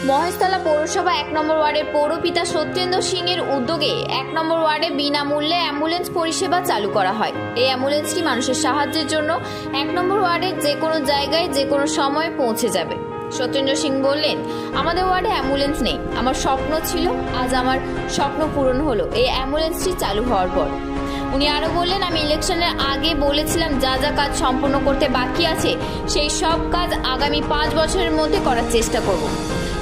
মহেশতলা পৌরসভা 1 নম্বর ওয়ার্ডের পৌরপিতা সত্যেন্দ্র সিংয়ের উদ্যোগে 1 নম্বর ওয়ার্ডে বিনামূল্যে অ্যাম্বুলেন্স পরিষেবা চালু করা হয়। এই অ্যাম্বুলেন্সটি মানুষের সাহায্যের জন্য 1 নম্বর ওয়ার্ডের যে কোনো জায়গায় যে কোনো সময় পৌঁছে যাবে। সত্যেন্দ্র সিং বললেন, আমাদের ওয়ার্ডে অ্যাম্বুলেন্স নেই, আমার স্বপ্ন ছিল, আজ আমার স্বপ্ন পূরণ হলো এই অ্যাম্বুলেন্সটি চালু হওয়ার পর। উনি আরও বললেন, আমি ইলেকশনের আগে বলেছিলাম যা যা কাজ সম্পন্ন করতে বাকি আছে সেই সব কাজ আগামী 5 বছরের মধ্যে করার চেষ্টা করব।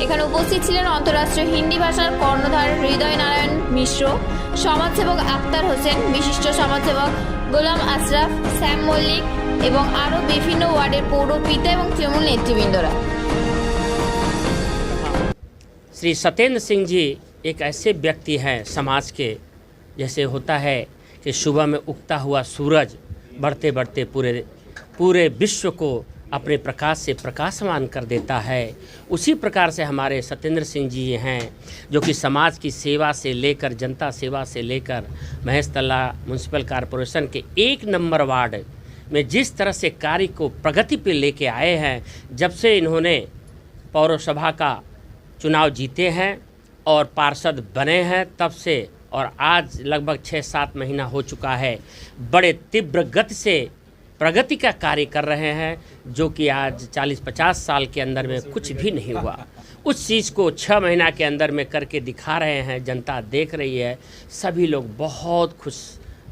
এখানে উপস্থিত ছিলেন অন্তর্রাষ্ট্রীয় হিন্দি ভাষার কর্ণধার হৃদয় নারায়ণ মিশ্র, সমাজসেবক আক্তার হোসেন, বিশিষ্ট সমাজসেবক গোলাম আশরাফ, শ্যাম মল্লিক এবং আরও বিভিন্ন ওয়ার্ডের পৌরপিতা এবং তৃণমূল নেতৃবৃন্দরা। श्री सत्येंद्र सिंह जी एक ऐसे व्यक्ति हैं समाज के, जैसे होता है कि सुबह में उगता हुआ सूरज बढ़ते बढ़ते पूरे विश्व को अपने प्रकाश से प्रकाशमान कर देता है। उसी प्रकार से हमारे सत्येंद्र सिंह जी हैं, जो कि समाज की सेवा से लेकर जनता सेवा से लेकर महेशतला म्यूनसिपल कॉरपोरेशन के 1 नंबर वार्ड में जिस तरह से कार्य को प्रगति पे लेके आए हैं, जब से इन्होंने पौरसभा का चुनाव जीते हैं और पार्षद बने हैं तब से, और आज लगभग 6-7 महीना हो चुका है, बड़े तीव्र गति से प्रगति का कार्य कर रहे हैं, जो कि आज 40-50 साल के अंदर में कुछ भी नहीं हुआ। उस चीज़ को 6 महीना के अंदर में करके दिखा रहे हैं, जनता देख रही है, सभी लोग बहुत खुश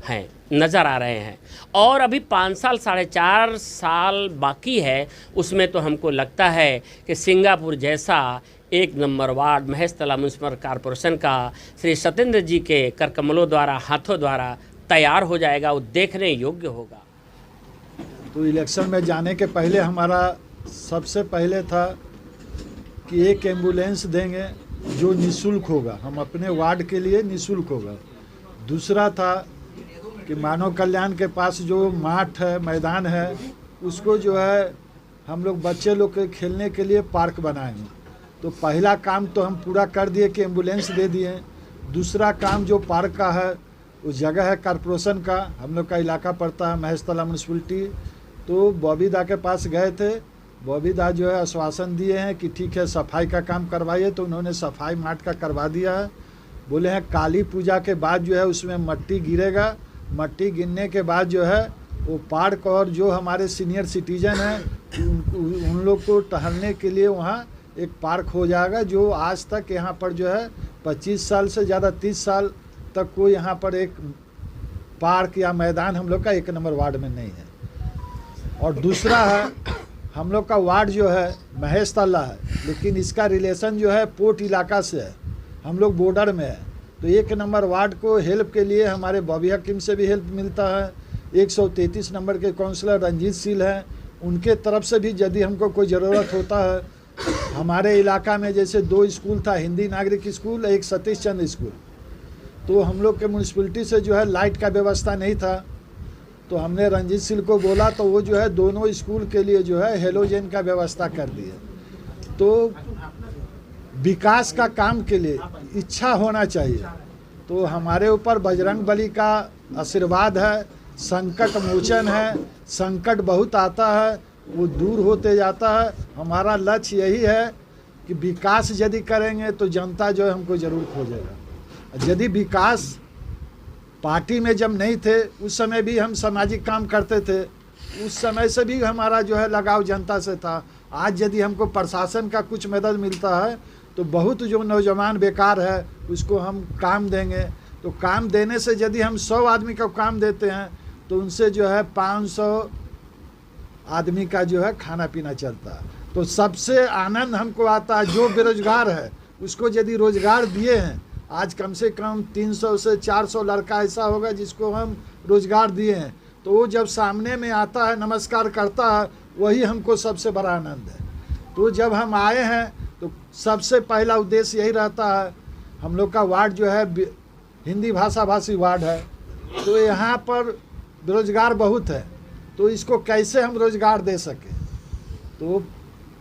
हैं, नज़र आ रहे हैं। और अभी 5 साल 4.5 साल बाकी है, उसमें तो हमको लगता है कि सिंगापुर जैसा 1 number ward Maheshtala municipal corporation का श्री सत्येंद्र जी के करकमलों द्वारा, हाथों द्वारा तैयार हो जाएगा, वो देखने योग्य होगा। तो इलेक्शन में जाने के पहले हमारा सबसे पहले था कि एक एम्बुलेंस देंगे जो निःशुल्क होगा, हम अपने वार्ड के लिए निःशुल्क होगा। दूसरा था कि मानव कल्याण के पास जो माठ है, मैदान है, उसको जो है हम लोग बच्चे लोग के खेलने के लिए पार्क बनाएंगे। तो पहला काम तो हम पूरा कर दिए कि एम्बुलेंस दे दिए। दूसरा काम जो पार्क का है, उस जगह है कॉरपोरेशन का, हम लोग का इलाका पड़ता है महेशतला म्यूनसिपलिटी। तो बॉबी दा के पास गए थे, बॉबी दा जो है आश्वासन दिए हैं कि ठीक है सफाई का काम करवाइए, तो उन्होंने सफाई माठ का करवा दिया है। बोले हैं काली पूजा के बाद जो है उसमें मट्टी गिरेगा, मट्टी गिरने के बाद जो है वो पार्क, और जो हमारे सीनियर सिटीजन हैं उन लोग को टहलने के लिए वहाँ एक पार्क हो जाएगा, जो आज तक यहाँ पर जो है 25 साल से ज़्यादा 30 साल तक कोई यहाँ पर एक पार्क या मैदान हम लोग का 1 नंबर वार्ड में नहीं है। और दूसरा है हम लोग का वार्ड जो है महेशतला है, लेकिन इसका रिलेशन जो है पोर्ट इलाका से है, हम लोग बॉर्डर में है। तो 1 नंबर वार्ड को हेल्प के लिए हमारे बॉबी हकीम से भी हेल्प मिलता है। 133 नंबर के काउंसलर रंजीत सिंह हैं, उनके तरफ से भी यदि हमको कोई ज़रूरत होता है। हमारे इलाका में जैसे 2 स्कूल था, हिंदी नागरिक स्कूल, एक सतीश चंद्र स्कूल। तो हम लोग के म्यूनसिपलिटी से जो है लाइट का व्यवस्था नहीं था, तो हमने रंजीत सिंह को बोला, तो वो जो है दोनों स्कूल के लिए जो है हेलोजन का व्यवस्था कर दिए। तो विकास का काम के लिए इच्छा होना चाहिए। तो हमारे ऊपर बजरंग बली का आशीर्वाद है, संकट मोचन है, संकट बहुत आता है वो दूर होते जाता है। हमारा लक्ष्य यही है कि विकास यदि करेंगे तो जनता जो है हमको ज़रूर खोजेगा। यदि विकास पार्टी में जब नहीं थे उस समय भी हम सामाजिक काम करते थे, उस समय से भी हमारा जो है लगाव जनता से था। आज यदि हमको प्रशासन का कुछ मदद मिलता है तो बहुत जो नौजवान बेकार है उसको हम काम देंगे। तो काम देने से यदि हम 100 आदमी को काम देते हैं तो उनसे जो है 500 आदमी का जो है खाना पीना चलता है। तो सबसे आनंद हमको आता है जो बेरोजगार है उसको यदि रोजगार दिए हैं, आज कम से कम 300 से 400 लड़का ऐसा होगा जिसको हम रोजगार दिए हैं, तो वो जब सामने में आता है नमस्कार करता है, वही हमको सबसे बड़ा आनंद है। तो जब हम आए हैं तो सबसे पहला उद्देश्य यही रहता है। हम लोग का वार्ड जो है हिंदी भाषा भाषी वार्ड है, तो यहाँ पर बेरोजगार बहुत है, तो इसको कैसे हम रोजगार दे सके। तो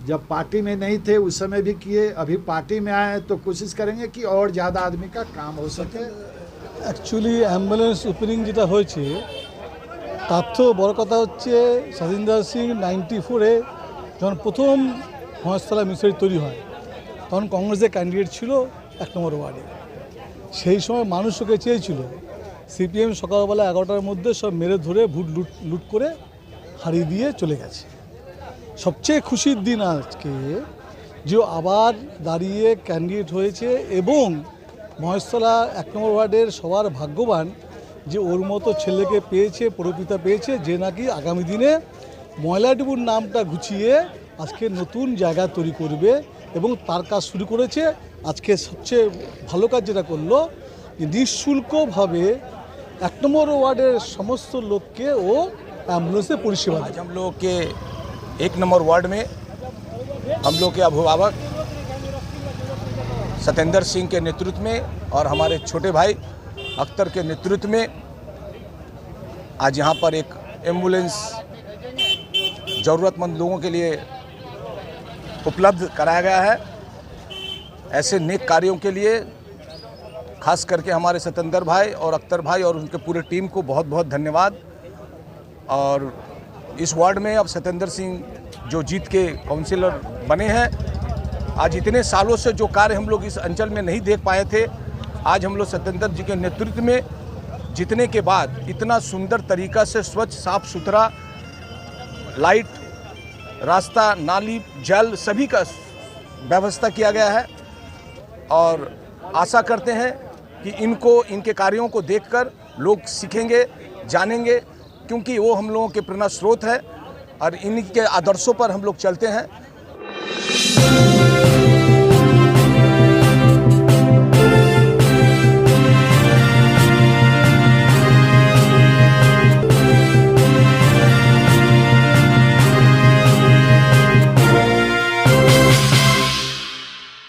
जब पार्टी में नहीं थे उस समय भी किए, अभी पार्टी में आए तो कोशिश करेंगे कि और ज़्यादा आदमी का काम हो सके। एक्चुअली एम्बुलेंस ओपनिंग যেটা হয়েছে তার তো বড় কথা হচ্ছে সত্যেন্দ্র সিং 94-এ যখন প্রথম মহেশতলা মিউনিসিপালিটি তৈরি হয় তখন কংগ্রেসের ক্যান্ডিডেট ছিল 1 নম্বর ওয়ার্ডে। সেই সময় মানুষ ওকে চেয়েছিল। সিপিএম সকালবেলা 11টার মধ্যে সব মেরে ধরে ভোট লুট করে হারিয়ে দিয়ে চলে গেছে। সবচেয়ে খুশির দিন আজকে যে আবার দাঁড়িয়ে ক্যান্ডিডেট হয়েছে এবং মহেশতলা 1 নম্বর ওয়ার্ডের সবার ভাগ্যবান যে ওর মতো ছেলেকে পেয়েছে, পৌরপিতা পেয়েছে, যে নাকি আগামী দিনে ময়লাডুবুর নামটা ঘুচিয়ে আজকে নতুন জায়গা তৈরি করবে এবং তার কাজ শুরু করেছে। আজকে সবচেয়ে ভালো কাজ যেটা করলো যে নিঃশুল্কভাবে 1 নম্বর ওয়ার্ডের সমস্ত লোককে ও অ্যাম্বুলেন্সে পরিষেবা দেবে। आज हम लोग के 1 नंबर वार्ड में हम लोग के अभिभावक सतेंद्र सिंह के नेतृत्व में और हमारे छोटे भाई अख्तर के नेतृत्व में आज यहाँ पर एक एम्बुलेंस ज़रूरतमंद लोगों के लिए उपलब्ध कराया गया है। ऐसे नेक कार्यों के लिए खास करके हमारे सतेंद्र भाई और अख्तर भाई और उनके पूरे टीम को बहुत बहुत धन्यवाद। और इस वार्ड में अब सतेंद्र सिंह जो जीत के काउंसिलर बने हैं, आज इतने सालों से जो कार्य हम लोग इस अंचल में नहीं देख पाए थे, आज हम लोग सतेंद्र जी के नेतृत्व में जीतने के बाद इतना सुंदर तरीका से स्वच्छ साफ सुथरा लाइट, रास्ता, नाली, जल सभी का व्यवस्था किया गया है। और आशा करते हैं कि इनके कार्यों को देखकर लोग सीखेंगे, जानेंगे, क्योंकि वो हम लोगों के प्रेरणा स्रोत है और इनके आदर्शों पर हम लोग चलते हैं।